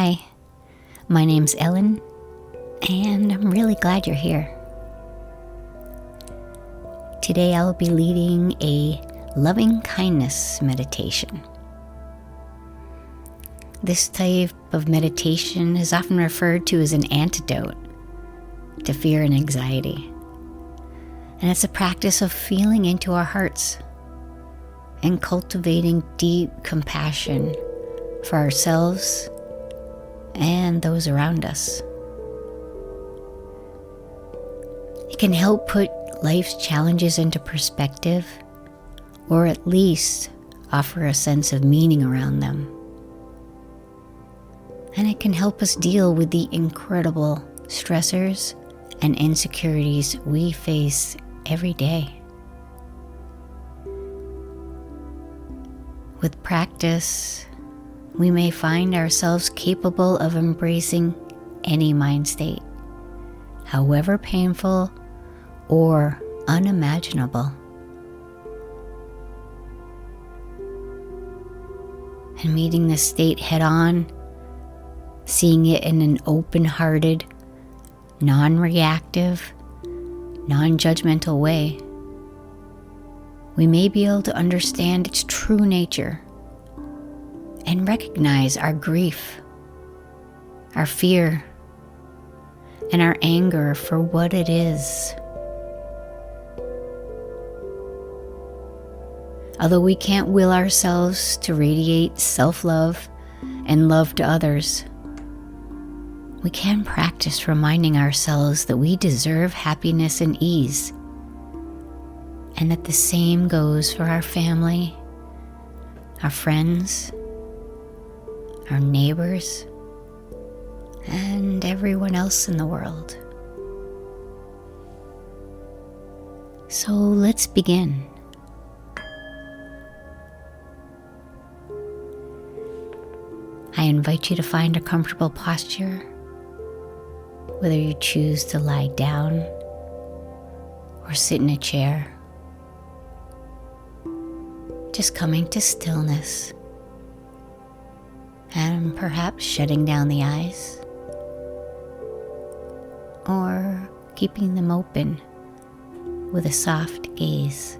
Hi, my name's Ellen, and I'm really glad you're here. Today I'll be leading a loving kindness meditation. This type of meditation is often referred to as an antidote to fear and anxiety. And it's a practice of feeling into our hearts and cultivating deep compassion for ourselves and those around us. It can help put life's challenges into perspective, or at least offer a sense of meaning around them. And it can help us deal with the incredible stressors and insecurities we face every day. With practice, we may find ourselves capable of embracing any mind state, however painful or unimaginable. And meeting this state head on, seeing it in an open-hearted, non-reactive, non-judgmental way, we may be able to understand its true nature and recognize our grief, our fear, and our anger for what it is. Although we can't will ourselves to radiate self-love and love to others, we can practice reminding ourselves that we deserve happiness and ease, and that the same goes for our family, our friends, our neighbors, and everyone else in the world. So let's begin. I invite you to find a comfortable posture, whether you choose to lie down or sit in a chair. Just coming to stillness and perhaps shutting down the eyes or keeping them open with a soft gaze.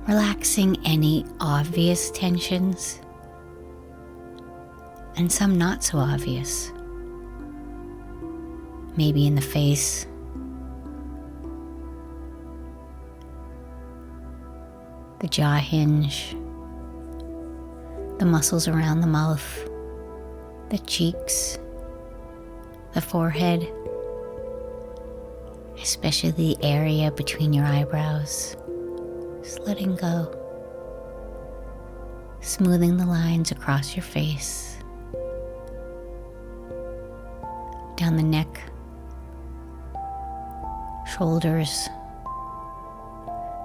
Relaxing any obvious tensions and some not so obvious. Maybe in the face, the jaw hinge, the muscles around the mouth, the cheeks, the forehead, especially the area between your eyebrows. Just letting go, smoothing the lines across your face, down the neck, shoulders,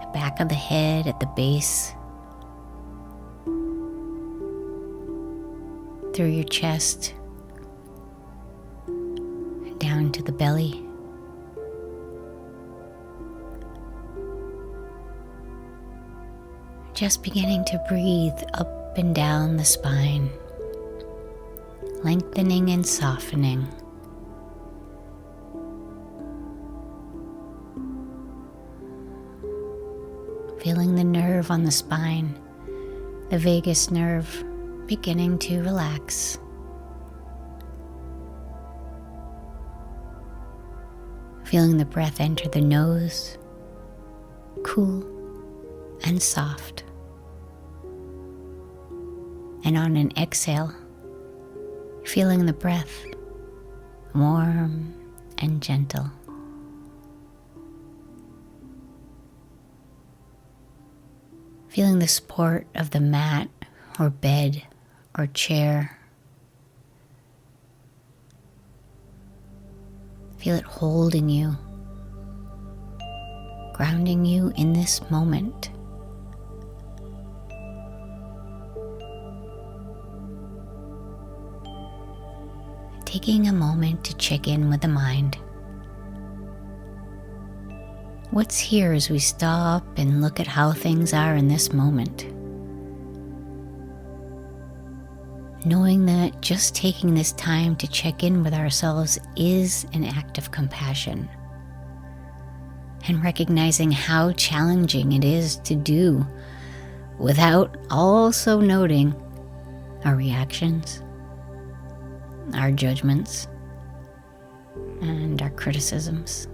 the back of the head at the base, through your chest, down to the belly. Just beginning to breathe up and down the spine, lengthening and softening. Feeling the nerve on the spine, the vagus nerve, beginning to relax. Feeling the breath enter the nose, cool and soft. And on an exhale, feeling the breath warm and gentle. Feeling the support of the mat or bed or chair. Feel it holding you, grounding you in this moment. Taking a moment to check in with the mind. What's here as we stop and look at how things are in this moment? knowing that just taking this time to check in with ourselves is an act of compassion, and recognizing how challenging it is to do without also noting our reactions, our judgments, and our criticisms.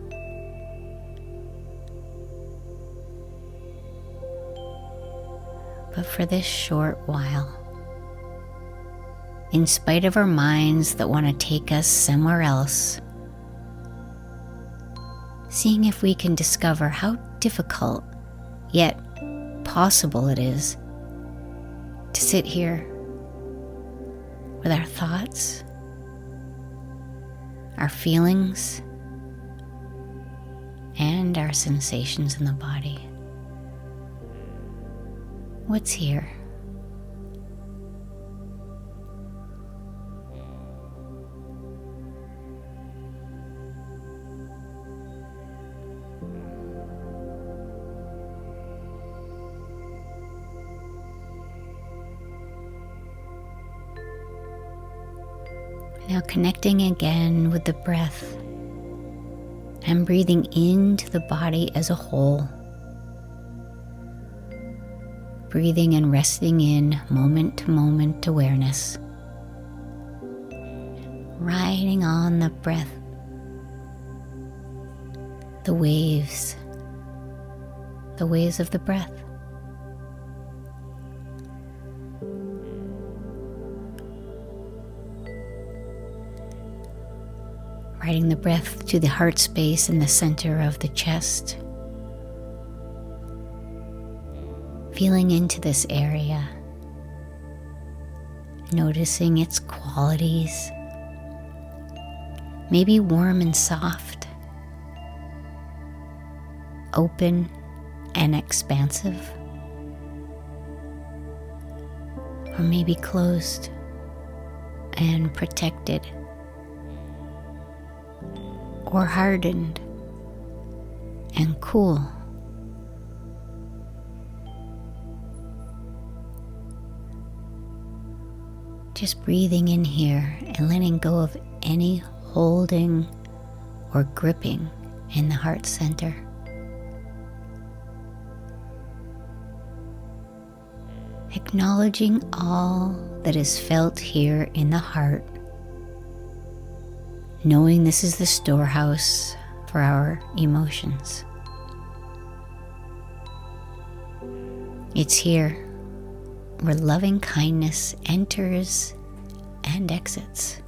But for this short while, in spite of our minds that want to take us somewhere else, seeing if we can discover how difficult yet possible it is to sit here with our thoughts, our feelings, and our sensations in the body. What's here? Now connecting again with the breath and breathing into the body as a whole. Breathing and resting in moment-to-moment awareness. Riding on the breath, the waves of the breath. Riding the breath to the heart space in the center of the chest. Feeling into this area, noticing its qualities, maybe warm and soft, open and expansive, or maybe closed and protected, or hardened and cool. Just breathing in here and letting go of any holding or gripping in the heart center. Acknowledging all that is felt here in the heart, knowing this is the storehouse for our emotions. It's here where loving kindness enters and exits.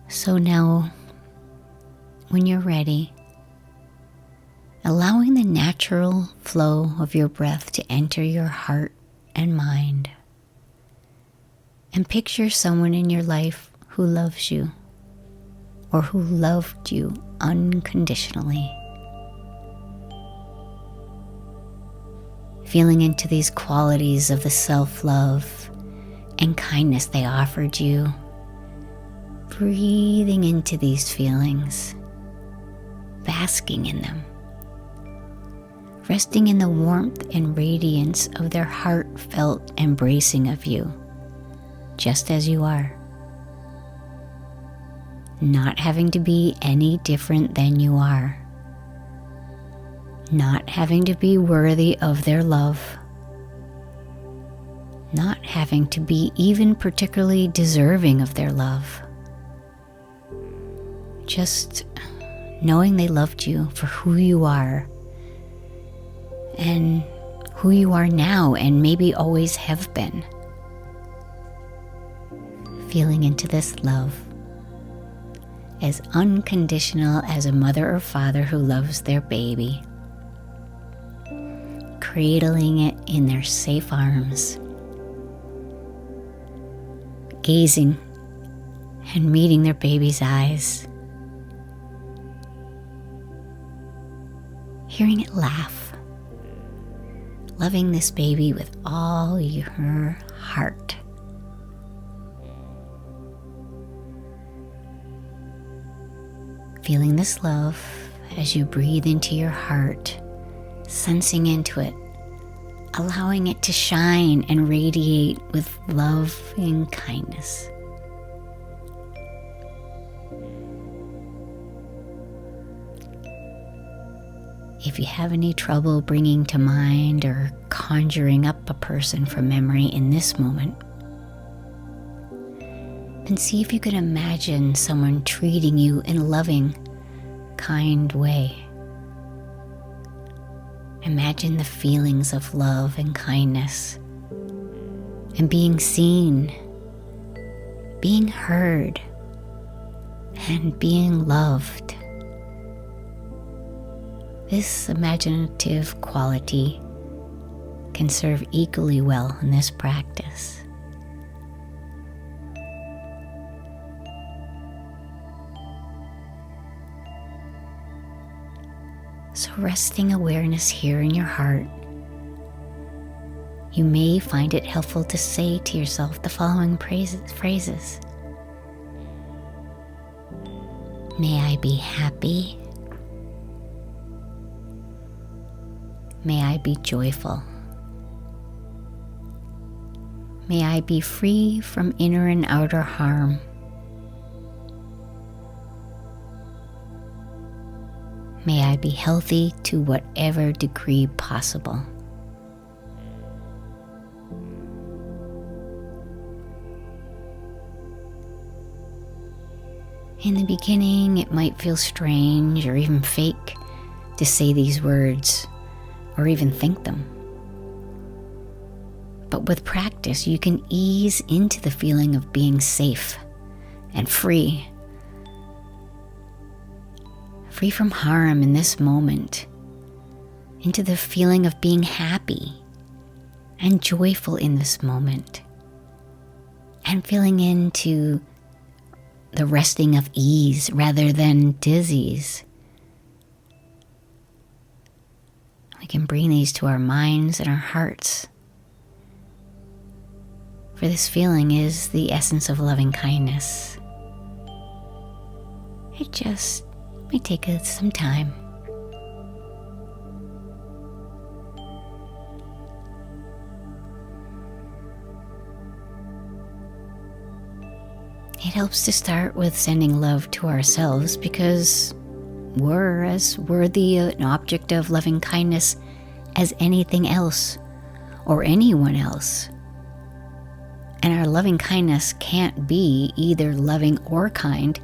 So now, when you're ready, allowing the natural flow of your breath to enter your heart and mind, and picture someone in your life who loves you or who loved you unconditionally. Feeling into these qualities of the self-love and kindness they offered you. Breathing into these feelings, basking in them, resting in the warmth and radiance of their heartfelt embracing of you, just as you are. Not having to be any different than you are. Not having to be worthy of their love. Not having to be even particularly deserving of their love. Just knowing they loved you for who you are and who you are now and maybe always have been. Feeling into this love, as unconditional as a mother or father who loves their baby, cradling it in their safe arms, gazing and meeting their baby's eyes, hearing it laugh, loving this baby with all your heart. Feeling this love as you breathe into your heart, sensing into it, allowing it to shine and radiate with love and kindness. If you have any trouble bringing to mind or conjuring up a person from memory in this moment, then see if you can imagine someone treating you in a loving, kind way. Imagine the feelings of love and kindness and being seen, being heard, and being loved. This imaginative quality can serve equally well in this practice. So resting awareness here in your heart, you may find it helpful to say to yourself the following phrases. May I be happy. May I be joyful. May I be free from inner and outer harm. May I be healthy to whatever degree possible. In the beginning, it might feel strange or even fake to say these words or even think them. But with practice, you can ease into the feeling of being safe and free from harm in this moment, into the feeling of being happy and joyful in this moment, and feeling into the resting of ease rather than disease. We can bring these to our minds and our hearts. For this feeling is the essence of loving kindness. It just may take us some time. It helps to start with sending love to ourselves because we're as worthy an object of loving kindness as anything else or anyone else. And our loving kindness can't be either loving or kind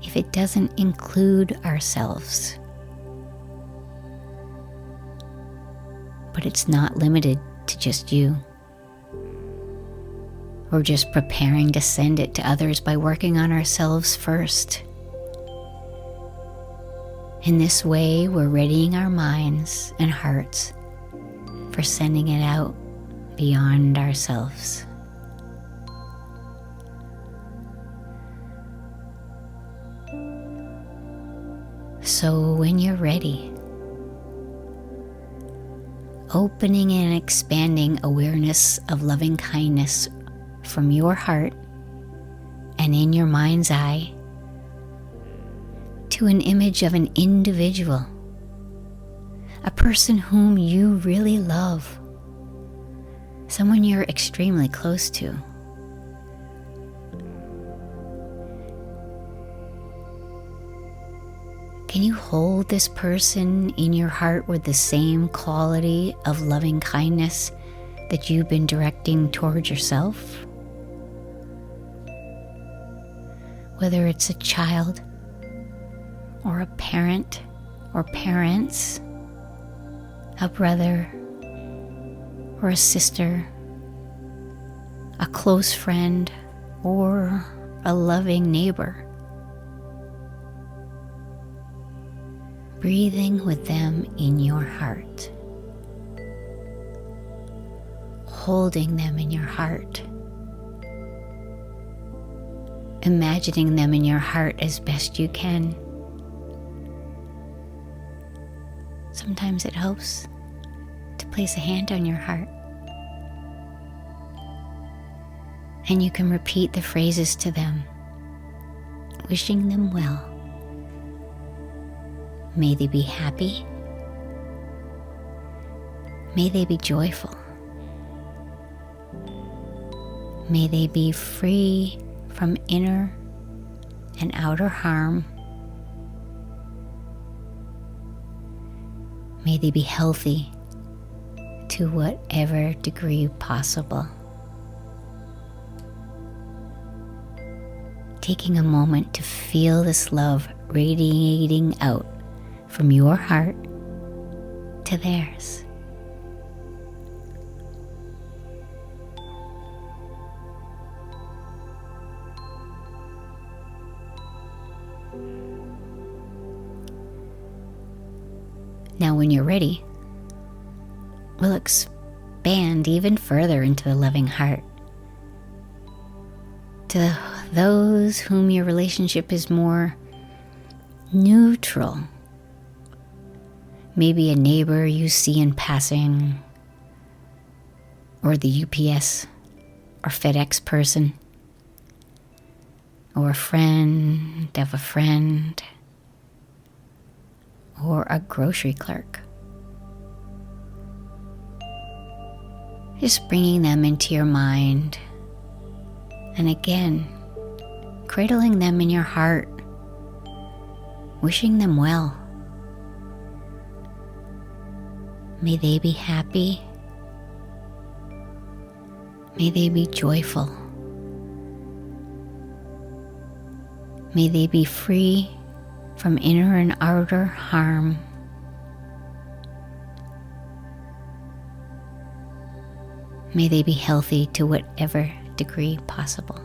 if it doesn't include ourselves. But it's not limited to just you. We're just preparing to send it to others by working on ourselves first. In this way, we're readying our minds and hearts for sending it out beyond ourselves. So when you're ready, opening and expanding awareness of loving kindness from your heart and in your mind's eye to an image of an individual, a person whom you really love, someone you're extremely close to. Can you hold this person in your heart with the same quality of loving kindness that you've been directing towards yourself? Whether it's a child or a parent or parents, a brother or a sister, a close friend or a loving neighbor. Breathing with them in your heart, holding them in your heart, imagining them in your heart as best you can. Sometimes it helps to place a hand on your heart, and you can repeat the phrases to them, wishing them well May they be happy. May they be joyful. May they be free from inner and outer harm. May they be healthy to whatever degree possible. Taking a moment to feel this love radiating out from your heart to theirs. Now, when you're ready, we'll expand even further into the loving heart. To those whom your relationship is more neutral, maybe a neighbor you see in passing, or the UPS or FedEx person, or a friend of a friend, or a grocery clerk. Just bringing them into your mind, and again, cradling them in your heart, wishing them well. May they be happy. May they be joyful. May they be free from inner and outer harm. May they be healthy to whatever degree possible.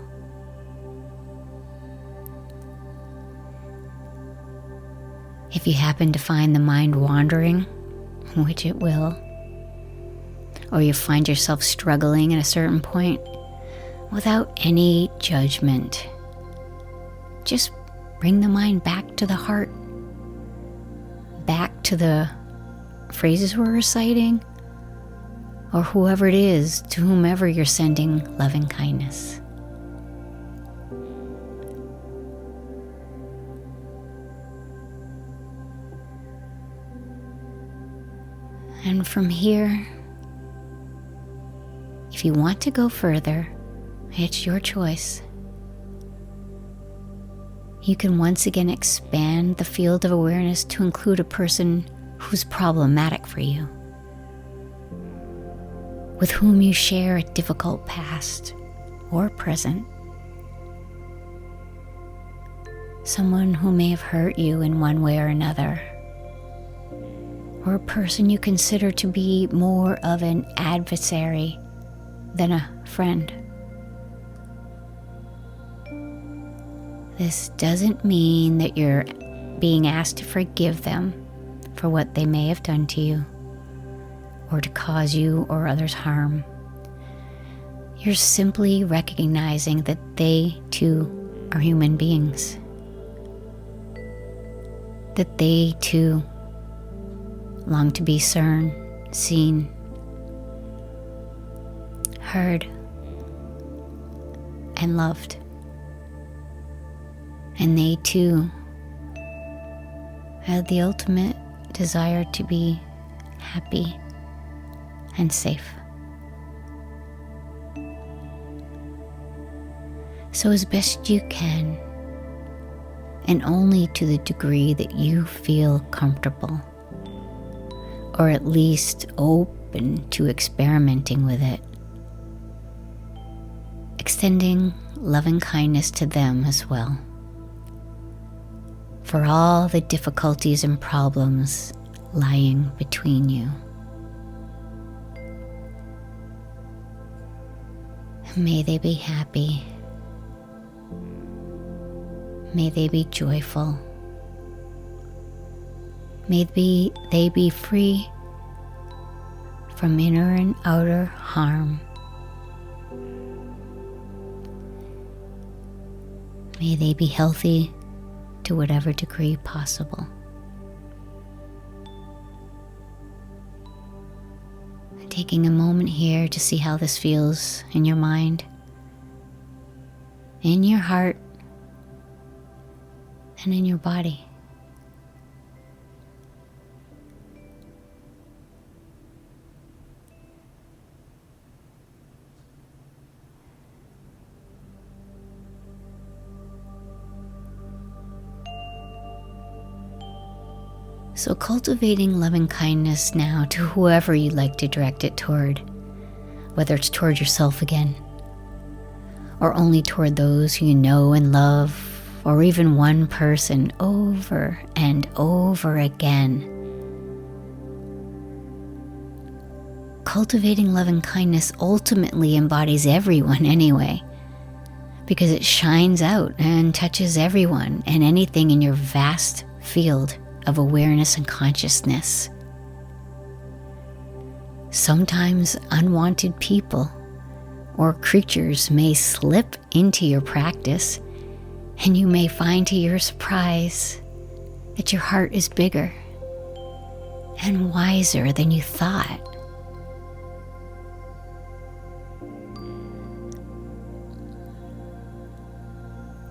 If you happen to find the mind wandering, which it will, or you find yourself struggling at a certain point, without any judgment, just bring the mind back to the heart, back to the phrases we're reciting, or whoever it is to whomever you're sending loving kindness. And from here, if you want to go further, it's your choice. You can once again expand the field of awareness to include a person who's problematic for you, with whom you share a difficult past or present, someone who may have hurt you in one way or another, or a person you consider to be more of an adversary than a friend. This doesn't mean that you're being asked to forgive them for what they may have done to you or to cause you or others harm. You're simply recognizing that they too are human beings, that they too long to be seen, heard, and loved. And they too have the ultimate desire to be happy and safe. So as best you can, and only to the degree that you feel comfortable, or at least open to experimenting with it, extending loving kindness to them as well, for all the difficulties and problems lying between you. May they be happy. May they be joyful. May they be free from inner and outer harm. May they be healthy to whatever degree possible. Taking a moment here to see how this feels in your mind, in your heart, and in your body. So cultivating loving kindness now to whoever you'd like to direct it toward, whether it's toward yourself again, or only toward those who you know and love, or even one person over and over again. Cultivating loving kindness ultimately embodies everyone anyway, because it shines out and touches everyone and anything in your vast field of awareness and consciousness. Sometimes unwanted people or creatures may slip into your practice, and you may find to your surprise that your heart is bigger and wiser than you thought.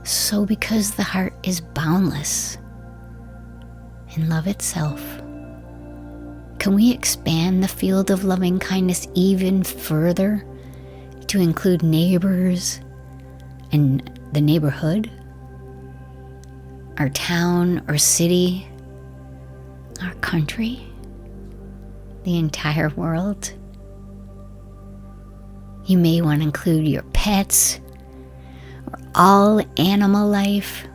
So because the heart is boundless in love itself, can we expand the field of loving kindness even further to include neighbors and the neighborhood, our town or city, our country, the entire world? You may want to include your pets, or all animal life,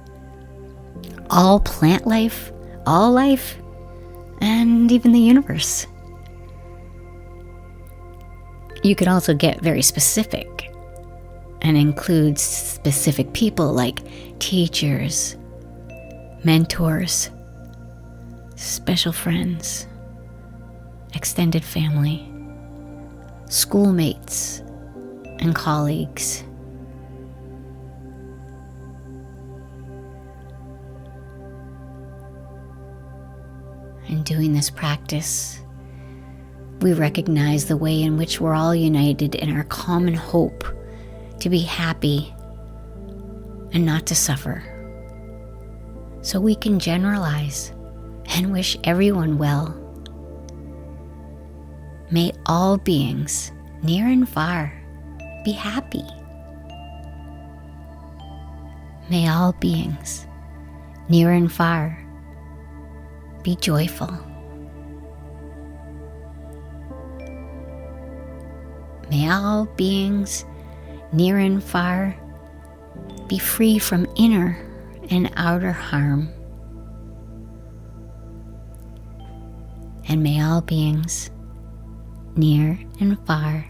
all plant life, all life, and even the universe. You could also get very specific and include specific people like teachers, mentors, special friends, extended family, schoolmates, and colleagues. In doing this practice, we recognize the way in which we're all united in our common hope to be happy and not to suffer. So we can generalize and wish everyone well. May all beings, near and far, be happy. May all beings, near and far, be joyful. May all beings, near and far, be free from inner and outer harm. And may all beings, near and far,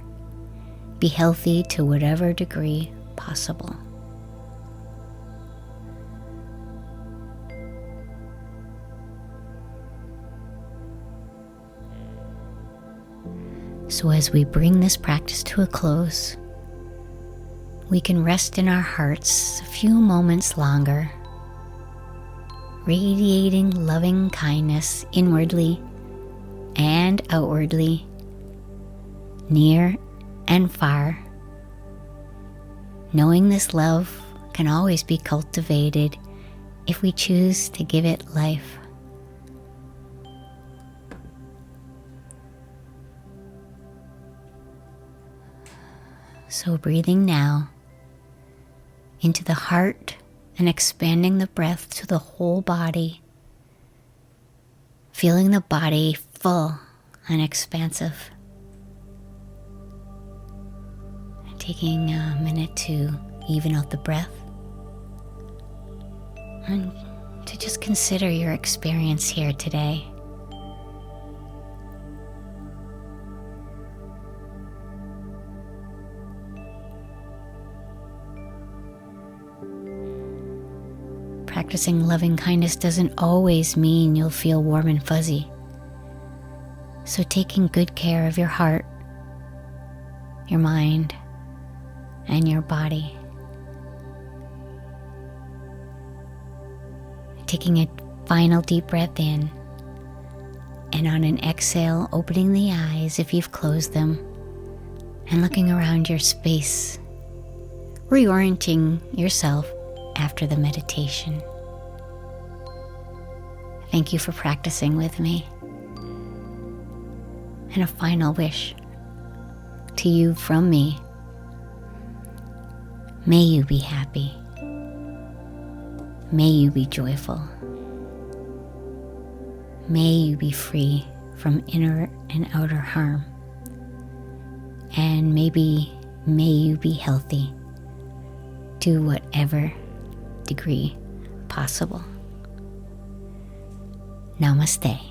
be healthy to whatever degree possible. So as we bring this practice to a close, we can rest in our hearts a few moments longer, radiating loving kindness inwardly and outwardly, near and far, knowing this love can always be cultivated if we choose to give it life. So breathing now into the heart and expanding the breath to the whole body, feeling the body full and expansive. And taking a minute to even out the breath and to just consider your experience here today. Practicing loving kindness doesn't always mean you'll feel warm and fuzzy. So taking good care of your heart, your mind, and your body. Taking a final deep breath in, and on an exhale, opening the eyes if you've closed them, and looking around your space, reorienting yourself after the meditation. Thank you for practicing with me. And a final wish to you from me. May you be happy. May you be joyful. May you be free from inner and outer harm. And may you be healthy to whatever degree possible. Namaste.